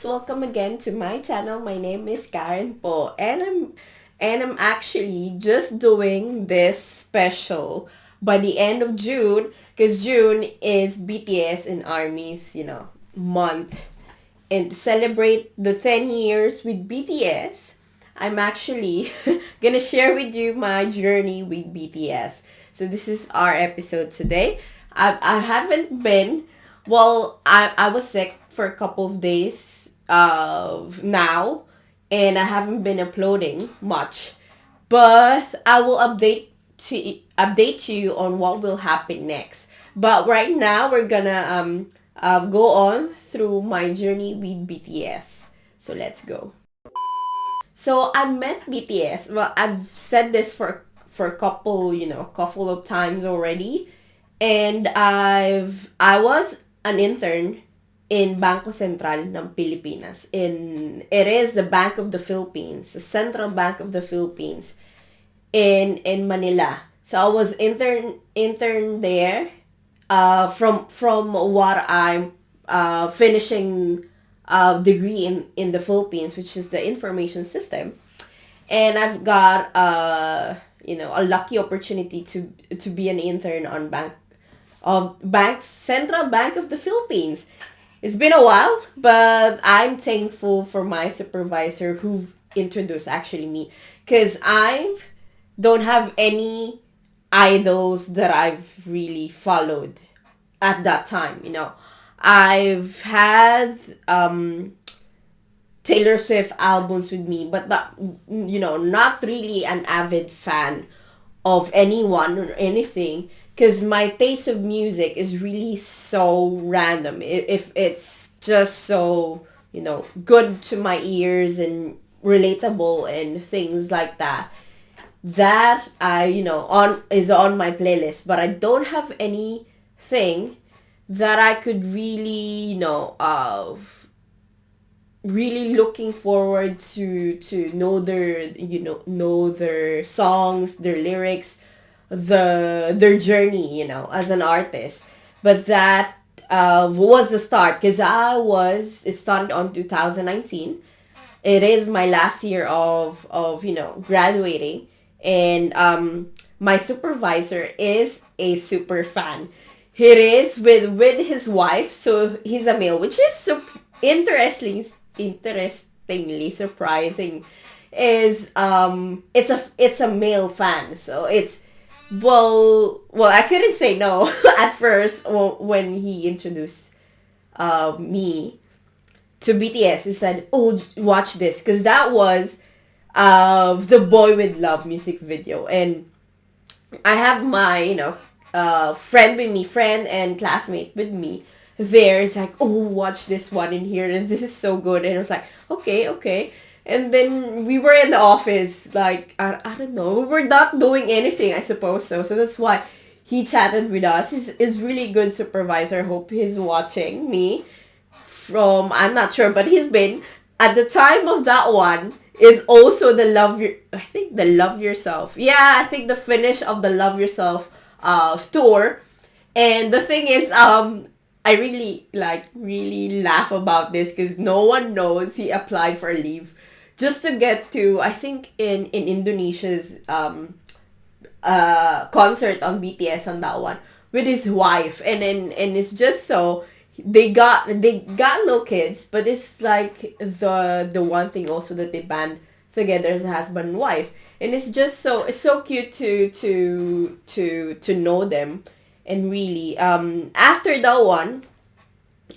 guys, welcome again to my channel. My name is KARENPO, and I'm actually just doing this special by the end of June, because June is BTS and ARMY's, month. And to celebrate the 10 years with BTS, I'm actually gonna share with you my journey with BTS. So this is our episode today. I haven't been, I was sick for a couple of days now, and I haven't been uploading much. But I will update you on what will happen next. But right now we're gonna go on through my journey with BTS. So let's go. So I met BTS. Well, I've said this for a couple of times already, and I was an intern in Bangko Sentral ng Pilipinas. It is the Bank of the Philippines, the Central Bank of the Philippines in Manila. So I was intern there from what I'm finishing degree in the Philippines, which is the information system. And I've got a lucky opportunity to be an intern on Central Bank of the Philippines. It's been a while, but I'm thankful for my supervisor who introduced actually me, because I don't have any idols that I've really followed at that time. I've had Taylor Swift albums with me, but not really an avid fan of anyone or anything, because my taste of music is really so random. If it's just so good to my ears and relatable and things like that, that is on my playlist. But I don't have anything that I could really really looking forward to know their songs, their lyrics, their journey, as an artist. But that was the start, because it started on 2019. It is my last year of graduating, and my supervisor is a super fan. He is with his wife, so he's a male, which is interestingly surprising. Is it's a male fan, so it's I couldn't say no at first when he introduced me to BTS. He said, "Oh, watch this," because that was the Boy with Love music video, and I have my friend and classmate with me there. It's like, "Oh, watch this one in here, and this is so good." And I was like, okay. And then we were in the office, like, I don't know, we were not doing anything, I suppose. So that's why he chatted with us. He's really good supervisor. Hope he's watching me I'm not sure, but he's been at the time of that one. Is also the Love Yourself. Yeah, I think the finish of the Love Yourself tour. And the thing is, I really laugh about this, because no one knows he applied for leave just to get to, I think, in Indonesia's concert on BTS on that one with his wife. And it's just so they got no kids, but it's like the one thing also that they band together as a husband and wife. And it's so cute to know them. And really, after that one,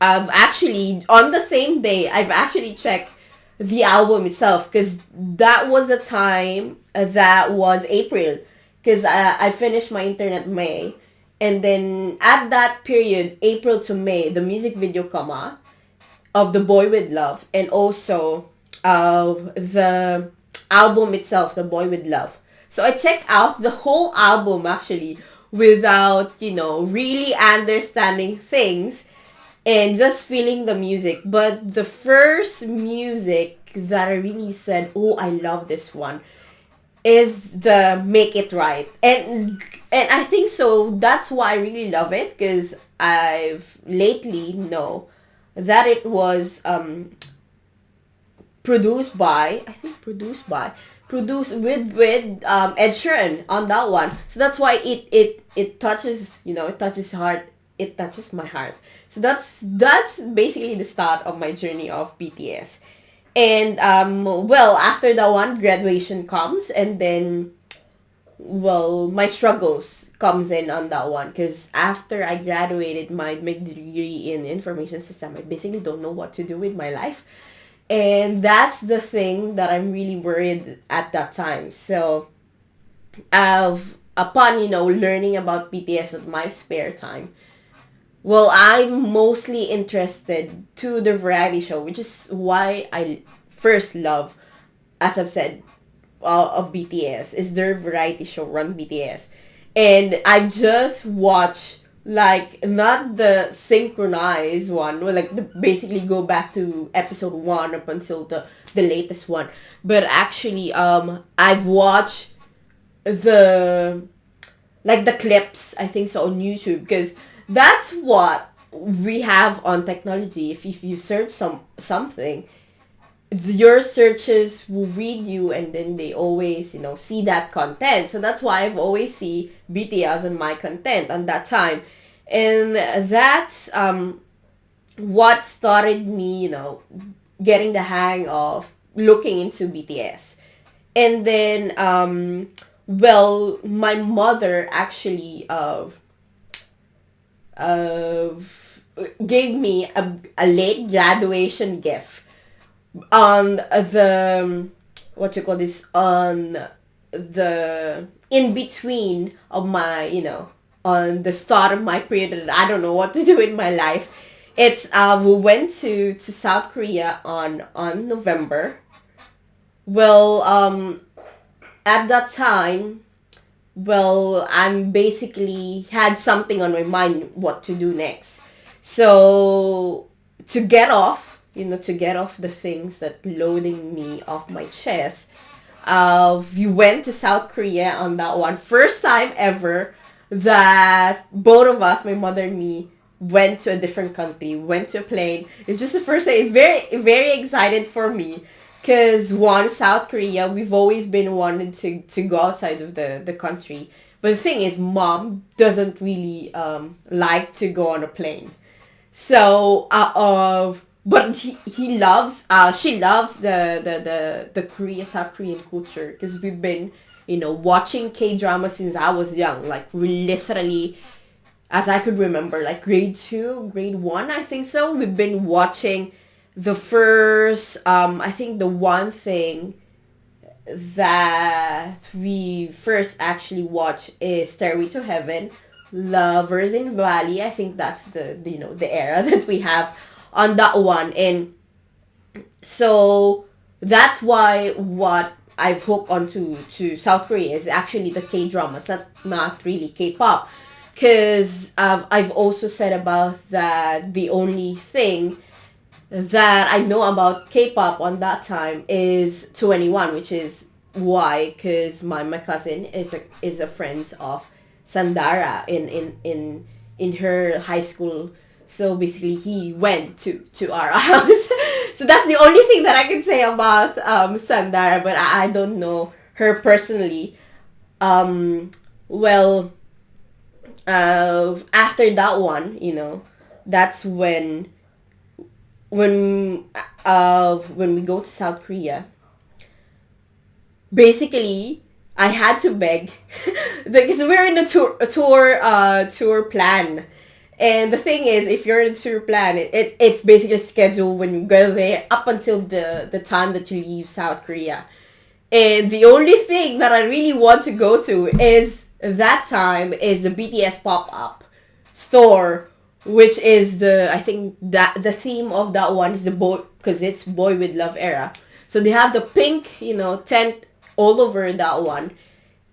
I've actually, on the same day, I've actually checked the album itself, because that was a time that was April, because I finished my intern at May. And then at that period, April to May, the music video come out of The Boy With Love, and also of the album itself, The Boy With Love. So I checked out the whole album actually without, really understanding things and just feeling the music. But the first music that I really said, "Oh, I love this one," is the Make It Right. And I think so that's why I really love it, because I've lately know that it was produced by, I think produced with Ed Sheeran on that one. So that's why it touches, it touches heart. It touches my heart. So that's basically the start of my journey of BTS. And well, after that one, graduation comes, and then, well, my struggles comes in on that one, because after I graduated my degree in information system, I basically don't know what to do with my life. And that's the thing that I'm really worried at that time. So upon learning about BTS at my spare time, well, I'm mostly interested to the variety show, which is why I first love, as I've said, of BTS, is their variety show, Run BTS. And I just watch, like, not the synchronized one, or like basically go back to episode 1 up until the latest one, but actually I've watched the, like, the clips, I think so, on YouTube, because that's what we have on technology. If you search something, your searches will read you, and then they always see that content. So that's why I've always see BTS in my content on that time. And that's what started me getting the hang of looking into BTS. And then well, my mother actually gave me a late graduation gift on the, what you call this, on the in between of my, on the start of my period that I don't know what to do in my life. It's we went to South Korea on November. Well, at that time, well, I'm basically had something on my mind what to do next. So to get off, to get off the things that loading me off my chest, we went to South Korea on that one. First time ever that both of us, my mother and me, went to a different country, went to a plane. It's just the first time. It's very, very excited for me. Because one, South Korea, we've always been wanting to go outside of the country. But the thing is, mom doesn't really like to go on a plane. So, but she loves the South Korean culture, because we've been, watching K-drama since I was young. Like, we literally, as I could remember, like grade 2, grade 1, I think so. We've been watching the first, I think the one thing that we first actually watched is Stairway to Heaven, Lovers in Valley. I think that's the era that we have on that one. And so that's why what I've hooked onto to South Korea is actually the K-dramas, not really K-pop. Because I've also said about that the only thing that I know about K-pop on that time is 2NE1, which is why, because my cousin is a friend of Sandara in her high school. So basically he went to our house. So that's the only thing that I can say about Sandara, but I don't know her personally. Well, after that one, that's when we go to South Korea, basically I had to beg because we're in a tour plan. And the thing is, if you're in a tour plan, it's basically scheduled when you go there up until the time that you leave South Korea. And the only thing that I really want to go to is that time is the BTS pop-up store, which is I think that the theme of that one is the boy, because it's Boy with Love era. So they have the pink, tent all over that one.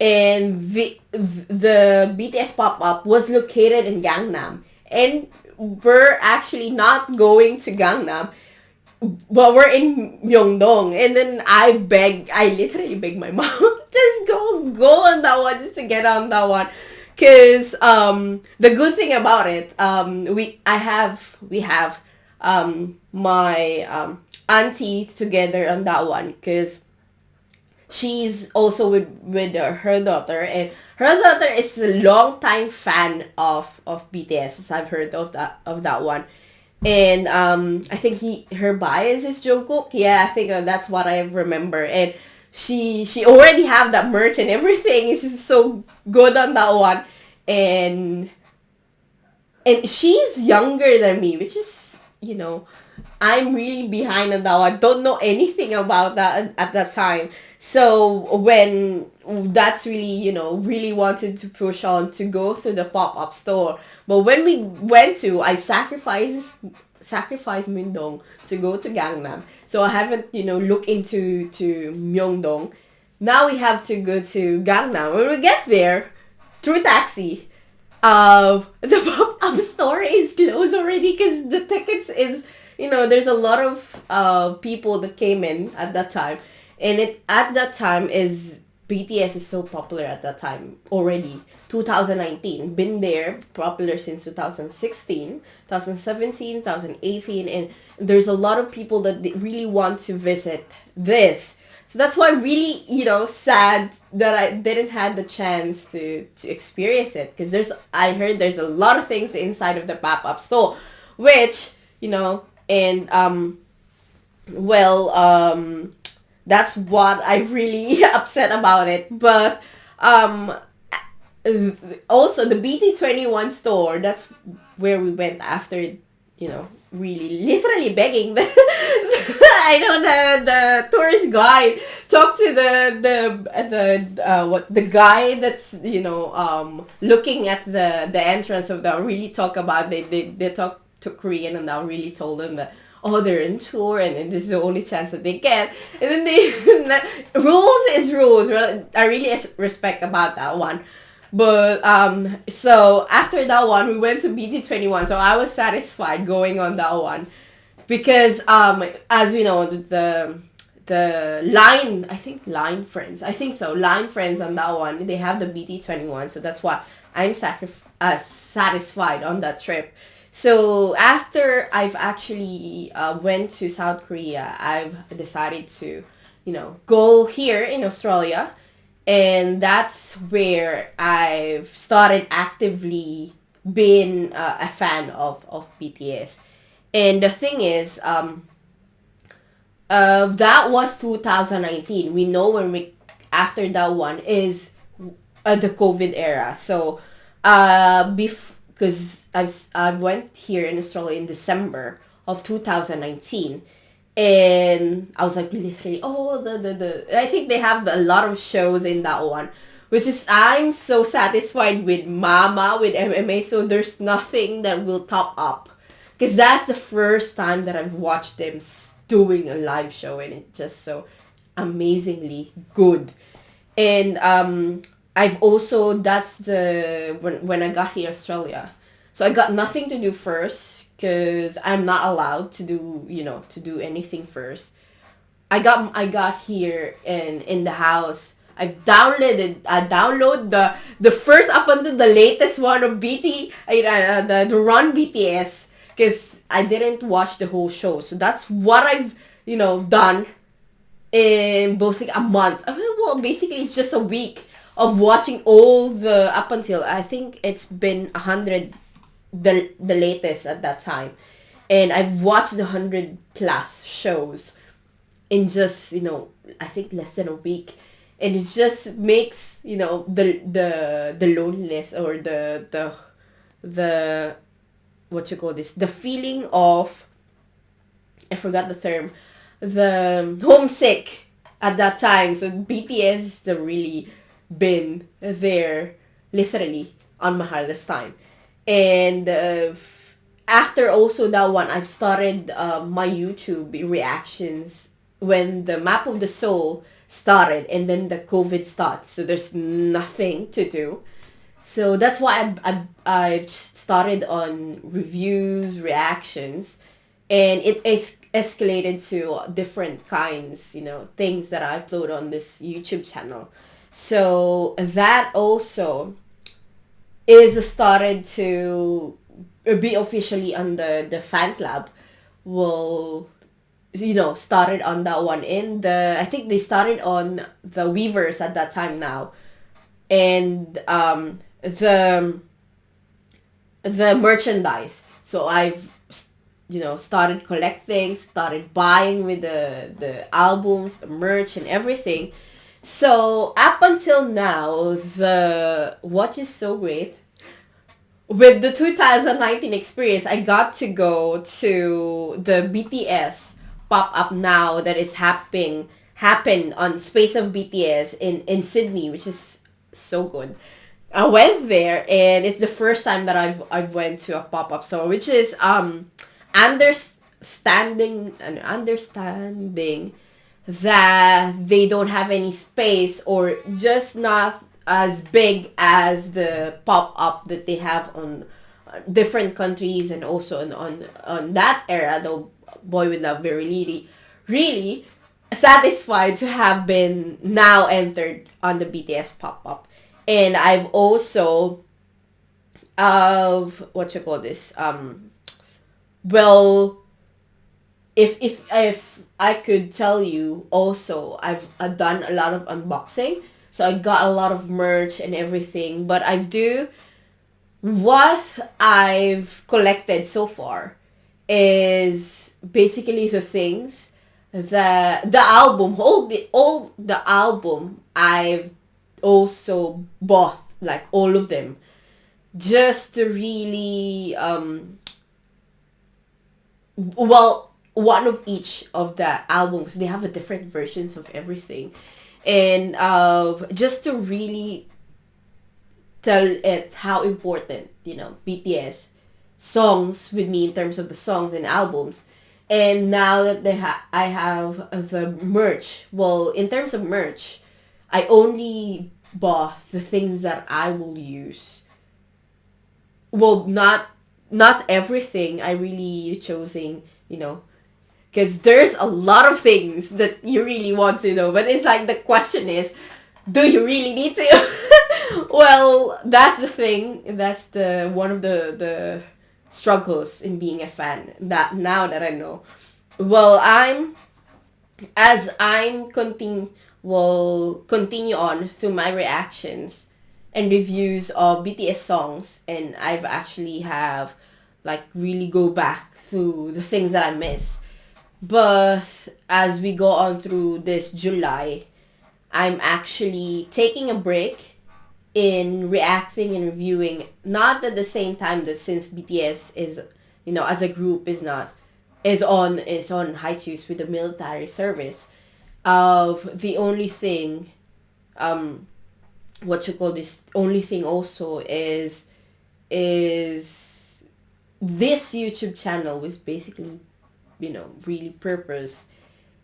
And the BTS pop-up was located in Gangnam. And we're actually not going to Gangnam, but we're in Myeongdong. And then I literally begged my mom, just go on that one, just to get on that one. Because the good thing about it, we have my auntie together on that one, because she's also with her daughter, and her daughter is a long time fan of BTS, as I've heard of that one. And I think her bias is Jungkook. Yeah, I think that's what I remember. And she already have that merch and everything. She's so good on that one. And she's younger than me, which is, I'm really behind on that one. Don't know anything about that at that time. So when that's really, really wanted to push on to go to the pop-up store. But when we went to, I sacrificed Myeongdong to go to Gangnam. So I haven't, looked into Myeongdong. Now we have to go to Gangnam. When we get there, through taxi, the pop-up store is closed already, because the tickets is, there's a lot of people that came in at that time. And it at that time is BTS is so popular at that time already. 2019, been there, popular since 2016, 2017, 2018, and there's a lot of people that really want to visit this. So that's why I'm really, sad that I didn't have the chance to experience it, because I heard there's a lot of things inside of the pop-up store, which, and that's what I really upset about it. But also the BT21 store, that's where we went after, really literally begging I know the tourist guide talked to the guy that's, looking at the entrance of that, really talk about, they talk to Korean, and I really told them that, oh, they're in tour, and this is the only chance that they get. And then rules is rules. I really respect about that one. But so after that one, we went to BT21. So I was satisfied going on that one, because as we know, the line, I think Line Friends, Line Friends on that one, they have the BT21. So that's why I'm satisfied on that trip. So after I've actually went to South Korea, I've decided to, go here in Australia. And that's where I've started actively being a fan of BTS. And the thing is, that was 2019. We know after that one is the COVID era. So because I went here in Australia in December of 2019, and I was like literally, I think they have a lot of shows in that one, which is, I'm so satisfied with Mama, with MMA, so there's nothing that will top up, because that's the first time that I've watched them doing a live show, and it's just so amazingly good. And I've also, that's when I got here Australia, so I got nothing to do first, because I'm not allowed to do anything first. I got here in the house. I download the first up until the latest one of the Run BTS, because I didn't watch the whole show. So that's what I've done in basically a month. Well, basically it's just a week of watching all the, up until I think it's been 100, the latest at that time, and I've watched 100 plus shows in just I think less than a week, and it just makes the loneliness, or the what you call this, the feeling of, I forgot the term, the homesick at that time. So BTS has really been there literally on my hardest time. And after also that one, I've started my YouTube reactions when the Map of the Soul started, and then the COVID started. So there's nothing to do. So that's why I started on reviews, reactions, and it escalated to different kinds, things that I upload on this YouTube channel. So that also is started to be officially on the fan club. Well, started on that one. I think they started on the Weavers at that time now. And the merchandise. So I've started collecting, started buying with the albums, the merch and everything. So up until now, what is so great with the 2019 experience, I got to go to the BTS pop-up now that is happened on Space of BTS in Sydney, which is so good. I went there and it's the first time that I've went to a pop-up store, which is understanding that they don't have any space, or just not as big as the pop-up that they have on different countries, and also on that era. Though Boy With Love, we're really really satisfied to have been now entered on the BTS pop-up. And I've also of what you call this well, if I could tell you also, I've done a lot of unboxing, so I got a lot of merch and everything. But what I've collected so far is basically the things that the album, all the album I've also bought, like all of them, just to really one of each of the albums, they have a different versions of everything, and just to really tell it how important BTS songs with me in terms of the songs and albums. And now that I have the merch. Well, in terms of merch, I only bought the things that I will use. Well, not everything. I really choosing, because there's a lot of things that you really want to know. But it's like the question is, do you really need to? Well, that's the thing. That's the one of the struggles in being a fan. That now that I know, well, I'm continue on through my reactions and reviews of BTS songs, and I've actually have like really go back through the things that I miss. But as we go on through this July, I'm actually taking a break in reacting and reviewing, not at the same time, that since BTS is, as a group is on hiatus with the military service. Of the only thing, what you call this? Only thing also is this YouTube channel was basically, really purpose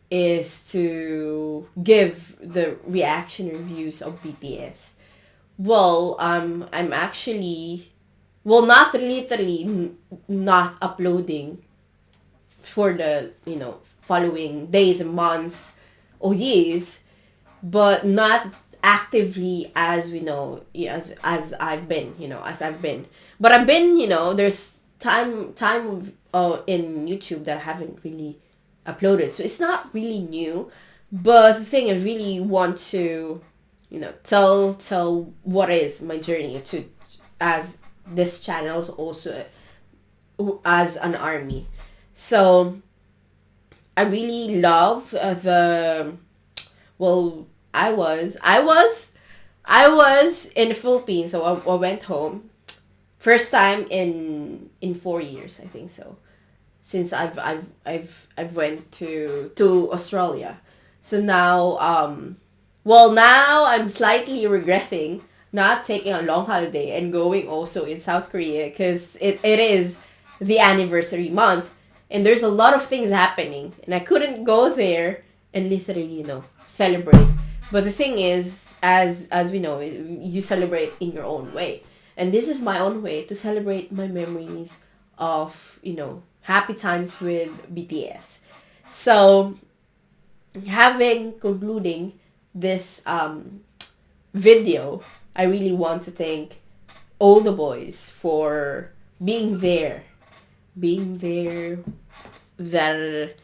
is to give the reaction reviews of BTS. Well, I'm actually, well, not literally not uploading for the, following days and months or years, but not actively as we know, as I've been. But I've been, there's time in YouTube that I haven't really uploaded, so it's not really new. But the thing, I really want to, tell what is my journey to, as this channel also as an army. So I really love well, I was in the Philippines, so I went home first time in 4 years, I think so, since I've went to Australia. So now now I'm slightly regretting not taking a long holiday and going also in South Korea, because it is the anniversary month, and there's a lot of things happening, and I couldn't go there and literally, celebrate. But the thing is, as we know, you celebrate in your own way, and this is my own way to celebrate my memories of, happy times with BTS. So, concluding this video, I really want to thank all the boys for being there, that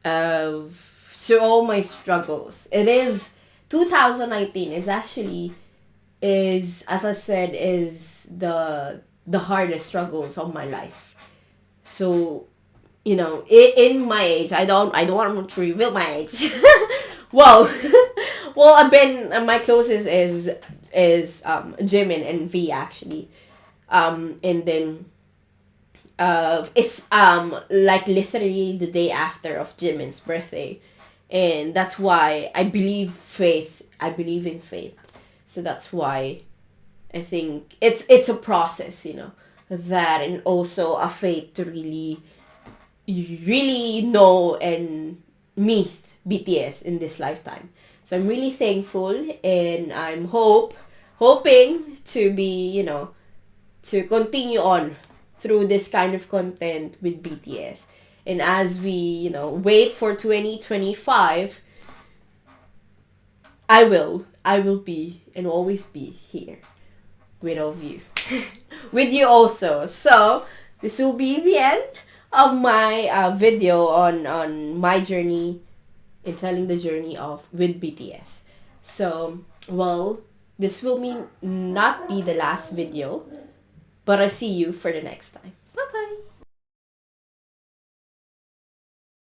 through all my struggles. It is 2019 is actually is, as I said, is the hardest struggles of my life. So, you know, in my age, I don't want to reveal my age. well, well, I've been my closest is Jimin and V actually, and then it's like literally the day after of Jimin's birthday, and that's why I believe faith. I believe in faith, so that's why I think it's a process, you know, that, and also a faith to really know and meet BTS in this lifetime. So I'm really thankful, and I'm hoping to be, you know, to continue on through this kind of content with BTS. And as we, you know, wait for 2025, I will be and always be here with all of you. With you also. So this will be the end of my video on my journey in telling the journey of with BTS. So, well, this will not be the last video, but I see you for the next time.